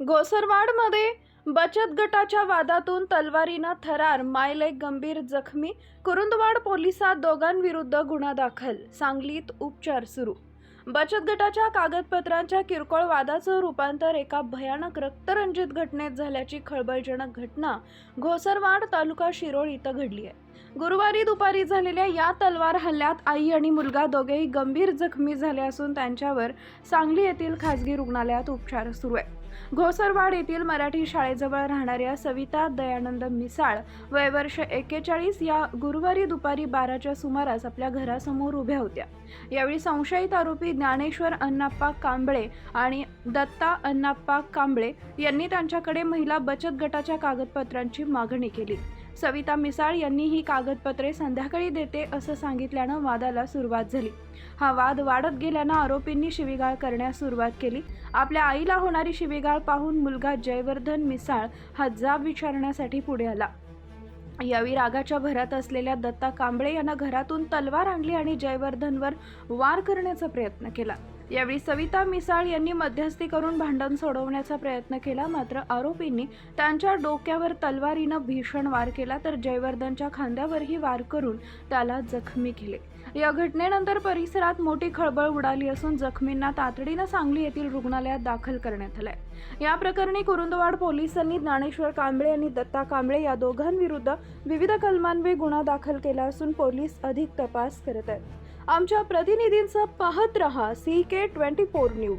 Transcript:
घोसरवाडमध्ये बचत गटाच्या वादातून तलवारीनं थरार, मायलेक गंभीर जखमी. कुरुंदवाड पोलिसात दोघांविरुद्ध गुन्हा दाखल. सांगलीत उपचार सुरू. बचत गटाच्या कागदपत्रांच्या किरकोळ वादाचं रूपांतर एका भयानक रक्तरंजित घटनेत झाल्याची खळबळजनक घटना घोसरवाड तालुका शिरोळ इथं घडली आहे. गुरुवारी दुपारी झालेल्या या तलवार हल्ल्यात आई आणि मुलगा दोघेही गंभीर जखमी झाले असून त्यांच्यावर सांगली येथील खासगी रुग्णालयात उपचार सुरू आहे. घोसरवाड येथील मराठी शाळेजवळ राहणाऱ्या सविता दयानंद मिसाळ वय वर्ष 41 या गुरुवारी दुपारी 12च्या सुमारास आपल्या घरासमोर उभ्या होत्या. यावेळी संशयित आरोपी ज्ञानेश्वर अण्णाप्पा कांबळे आणि दत्ता अण्णाप्पा कांबळे यांनी त्यांच्याकडे महिला बचत गटाच्या कागदपत्रांची मागणी केली. सविता मिसाळ यांनी ही कागदपत्रे संध्याकाळी देते असं सांगितल्यानं वादाला सुरुवात झाली. हा वाद वाढत गेल्यानं आरोपींनी शिवीगाळ करण्यास सुरुवात केली. आपल्या आईला होणारी शिवीगाळ पाहून मुलगा जयवर्धन मिसाळ हा जाब विचारण्यासाठी पुढे आला. यावेळी रागाच्या भरात असलेल्या दत्ता कांबळे यांना घरातून तलवार आणली आणि जयवर्धनवर वार करण्याचा प्रयत्न केला. यावेळी सविता मिसाळ यांनी मध्यस्थी करून भांडण सोडवण्याचा प्रयत्न केला, मात्र आरोपींनी त्यांच्या डोक्यावर तलवारीनं भीषण वार केला तर जयवर्धनच्या खांद्यावरही वार करून त्याला जखमी केले. या घटनेनंतर परिसरात मोठी खळबळ उडाली असून जखमींना तातडीनं सांगली येथील रुग्णालयात दाखल करण्यात आलंय. या प्रकरणी कुरुंदवाड पोलिसांनी ज्ञानेश्वर कांबळे आणि दत्ता कांबळे या दोघांविरुद्ध विविध कलमान्वये गुन्हा दाखल केला असून पोलीस अधिक तपास करत आहेत. आमच्या प्रतिनिधींचं पाहत रहा CK24 न्यूज.